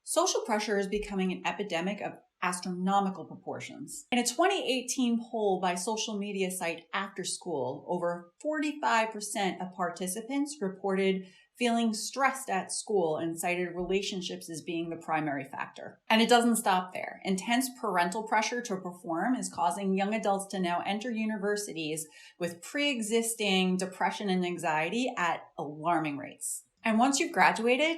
Social pressure is becoming an epidemic of astronomical proportions. In a 2018 poll by social media site After School, over 45% of participants reported feeling stressed at school and cited relationships as being the primary factor. And it doesn't stop there. Intense parental pressure to perform is causing young adults to now enter universities with pre-existing depression and anxiety at alarming rates. And once you've graduated,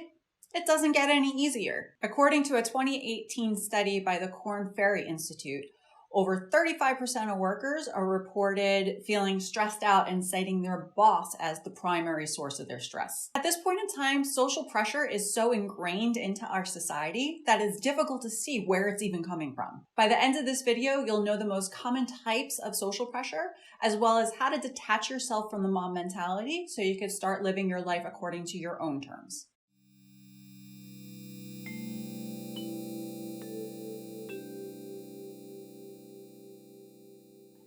it doesn't get any easier. According to a 2018 study by the Korn Ferry Institute, over 35% of workers are reported feeling stressed out and citing their boss as the primary source of their stress. At this point in time, social pressure is so ingrained into our society that it's difficult to see where it's even coming from. By the end of this video, you'll know the most common types of social pressure, as well as how to detach yourself from the mom mentality so you can start living your life according to your own terms.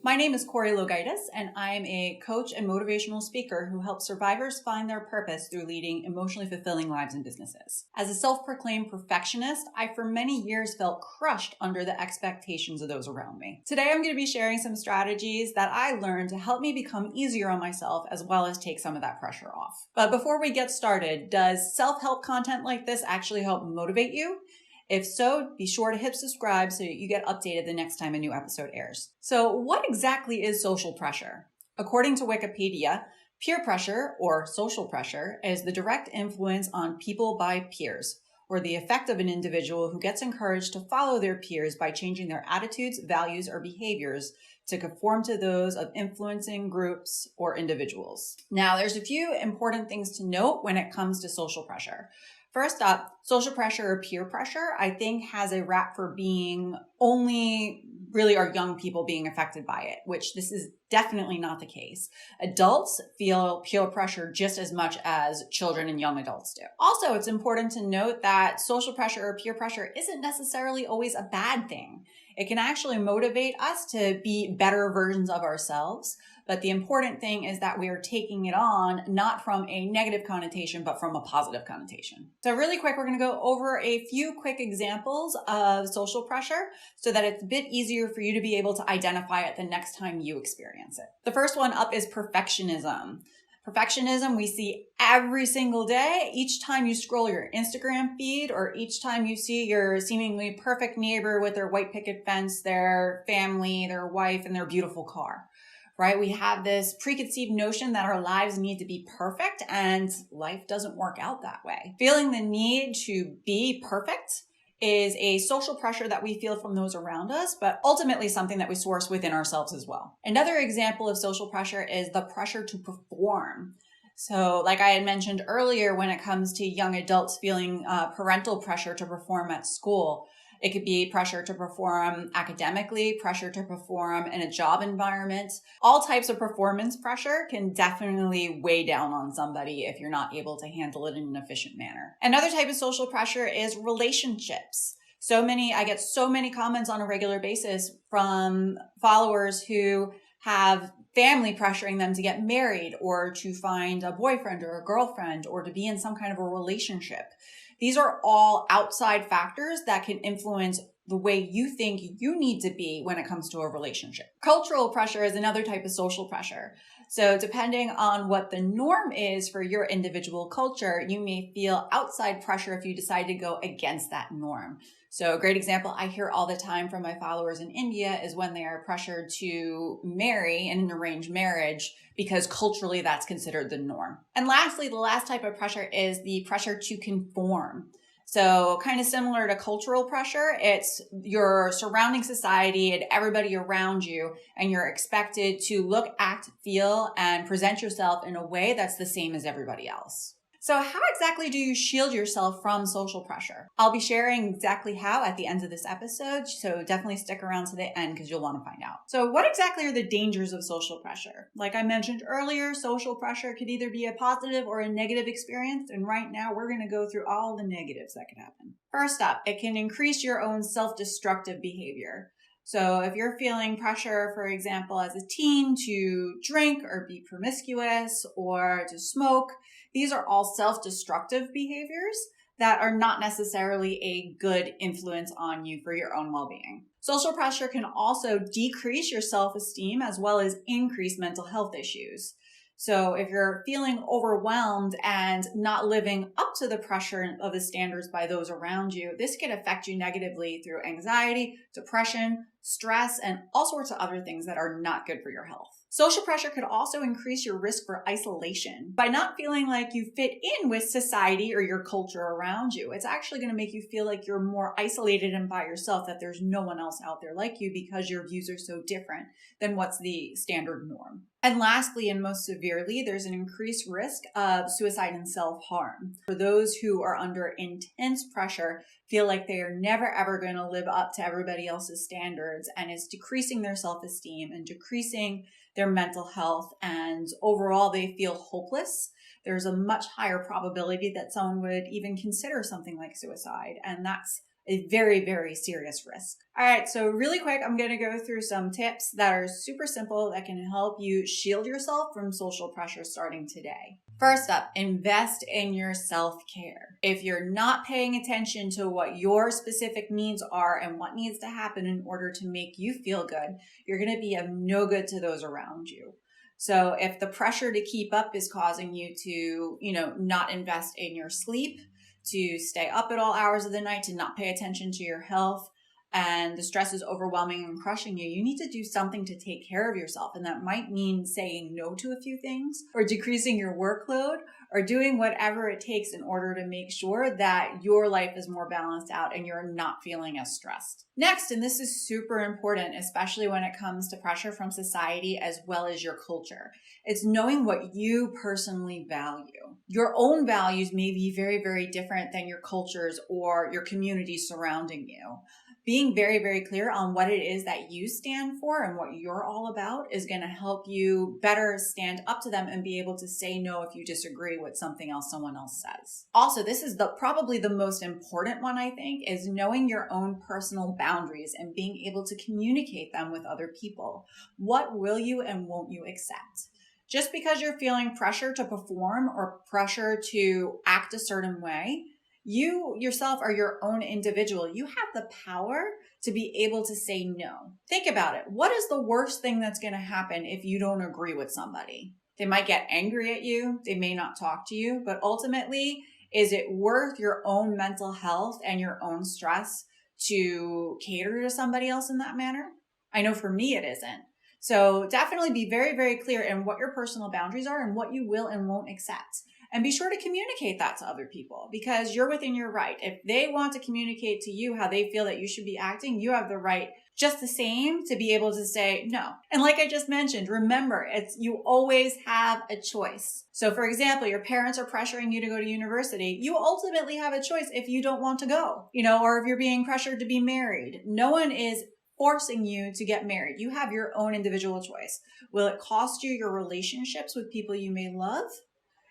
My name is Corey Logaitis, and I am a coach and motivational speaker who helps survivors find their purpose through leading emotionally fulfilling lives and businesses. As a self-proclaimed perfectionist, I for many years felt crushed under the expectations of those around me. Today, I'm going to be sharing some strategies that I learned to help me become easier on myself, as well as take some of that pressure off. But before we get started, does self-help content like this actually help motivate you? If so, be sure to hit subscribe so you get updated the next time a new episode airs. So what exactly is social pressure? According to Wikipedia, peer pressure, or social pressure, is the direct influence on people by peers, or the effect of an individual who gets encouraged to follow their peers by changing their attitudes, values, or behaviors to conform to those of influencing groups or individuals. Now, there's a few important things to note when it comes to social pressure. First up, social pressure or peer pressure, I think, has a rap for being only really our young people being affected by it, which this is definitely not the case. Adults feel peer pressure just as much as children and young adults do. Also, it's important to note that social pressure or peer pressure isn't necessarily always a bad thing. It can actually motivate us to be better versions of ourselves. But the important thing is that we are taking it on not from a negative connotation, but from a positive connotation. So really quick, we're going to go over a few quick examples of social pressure so that it's a bit easier for you to be able to identify it the next time you experience it. The first one up is perfectionism. Perfectionism we see every single day. Each time you scroll your Instagram feed or each time you see your seemingly perfect neighbor with their white picket fence, their family, their wife, and their beautiful car. Right? We have this preconceived notion that our lives need to be perfect, and life doesn't work out that way. Feeling the need to be perfect is a social pressure that we feel from those around us, but ultimately something that we source within ourselves as well. Another example of social pressure is the pressure to perform. So like I had mentioned earlier, when it comes to young adults feeling parental pressure to perform at school, it could be pressure to perform academically, pressure to perform in a job environment. All types of performance pressure can definitely weigh down on somebody if you're not able to handle it in an efficient manner. Another type of social pressure is relationships. I get so many comments on a regular basis from followers who have family pressuring them to get married or to find a boyfriend or a girlfriend or to be in some kind of a relationship. These are all outside factors that can influence the way you think you need to be when it comes to a relationship. Cultural pressure is another type of social pressure. So depending on what the norm is for your individual culture, you may feel outside pressure if you decide to go against that norm. So a great example I hear all the time from my followers in India is when they are pressured to marry in an arranged marriage because culturally that's considered the norm. And lastly, the last type of pressure is the pressure to conform. So kind of similar to cultural pressure, it's your surrounding society and everybody around you, and you're expected to look, act, feel, and present yourself in a way that's the same as everybody else. So how exactly do you shield yourself from social pressure? I'll be sharing exactly how at the end of this episode, so definitely stick around to the end because you'll want to find out. So what exactly are the dangers of social pressure? Like I mentioned earlier, social pressure could either be a positive or a negative experience, and right now we're going to go through all the negatives that could happen. First up, it can increase your own self-destructive behavior. So if you're feeling pressure, for example, as a teen to drink or be promiscuous or to smoke, these are all self-destructive behaviors that are not necessarily a good influence on you for your own well-being. Social pressure can also decrease your self-esteem as well as increase mental health issues. So if you're feeling overwhelmed and not living up to the pressure of the standards by those around you, this can affect you negatively through anxiety, depression, stress, and all sorts of other things that are not good for your health. Social pressure could also increase your risk for isolation. By not feeling like you fit in with society or your culture around you, it's actually going to make you feel like you're more isolated and by yourself, that there's no one else out there like you because your views are so different than what's the standard norm. And lastly, and most severely, there's an increased risk of suicide and self-harm. For those who are under intense pressure, feel like they are never ever going to live up to everybody else's standards, and it's decreasing their self-esteem and decreasing their mental health, and overall they feel hopeless. There's a much higher probability that someone would even consider something like suicide, and that's a very, very serious risk. All right, so really quick, I'm going to go through some tips that are super simple that can help you shield yourself from social pressure starting today. First up, invest in your self-care. If you're not paying attention to what your specific needs are and what needs to happen in order to make you feel good, you're going to be of no good to those around you. So if the pressure to keep up is causing you to, not invest in your sleep, to stay up at all hours of the night, to not pay attention to your health, and the stress is overwhelming and crushing you, you need to do something to take care of yourself. And that might mean saying no to a few things, or decreasing your workload, or doing whatever it takes in order to make sure that your life is more balanced out and you're not feeling as stressed. Next, and this is super important, especially when it comes to pressure from society as well as your culture, it's knowing what you personally value. Your own values may be very, very different than your culture's or your community surrounding you. Being very, very clear on what it is that you stand for and what you're all about is going to help you better stand up to them and be able to say no if you disagree with something else someone else says. Also, this is probably the most important one, I think, is knowing your own personal boundaries and being able to communicate them with other people. What will you and won't you accept? Just because you're feeling pressure to perform or pressure to act a certain way, you yourself are your own individual. You have the power to be able to say no. Think about it. What is the worst thing that's going to happen if you don't agree with somebody? They might get angry at you. They may not talk to you, but ultimately, is it worth your own mental health and your own stress to cater to somebody else in that manner? I know for me, it isn't. So definitely be very, very clear in what your personal boundaries are and what you will and won't accept. And be sure to communicate that to other people, because you're within your right. If they want to communicate to you how they feel that you should be acting, you have the right just the same to be able to say no. And like I just mentioned, remember, you always have a choice. So for example, your parents are pressuring you to go to university. You ultimately have a choice if you don't want to go, or if you're being pressured to be married. No one is forcing you to get married. You have your own individual choice. Will it cost you your relationships with people you may love?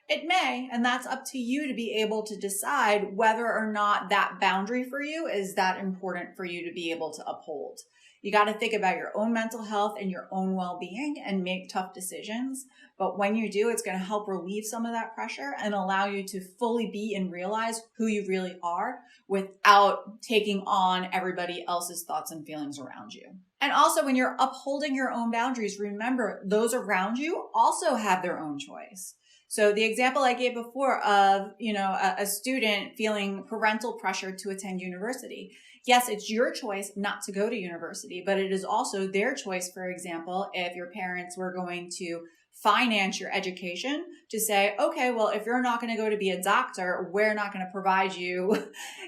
It may, and that's up to you to be able to decide whether or not that boundary for you is that important for you to be able to uphold. You got to think about your own mental health and your own well-being and make tough decisions. But when you do, it's going to help relieve some of that pressure and allow you to fully be and realize who you really are without taking on everybody else's thoughts and feelings around you. And also, when you're upholding your own boundaries, remember those around you also have their own choice. So the example I gave before of, a student feeling parental pressure to attend university. Yes, it's your choice not to go to university, but it is also their choice, for example, if your parents were going to finance your education, to say, okay, well, if you're not going to go to be a doctor, we're not going to provide you,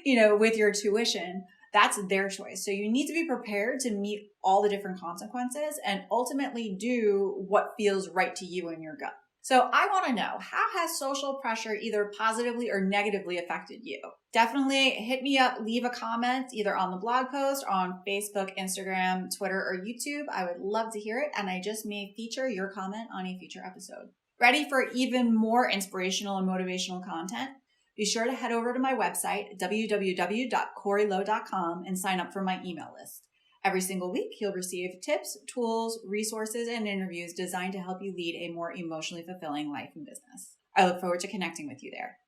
with your tuition. That's their choice. So you need to be prepared to meet all the different consequences and ultimately do what feels right to you in your gut. So I want to know, how has social pressure either positively or negatively affected you? Definitely hit me up, leave a comment either on the blog post, or on Facebook, Instagram, Twitter, or YouTube. I would love to hear it, and I just may feature your comment on a future episode. Ready for even more inspirational and motivational content? Be sure to head over to my website, www.corilow.com, and sign up for my email list. Every single week, you'll receive tips, tools, resources, and interviews designed to help you lead a more emotionally fulfilling life and business. I look forward to connecting with you there.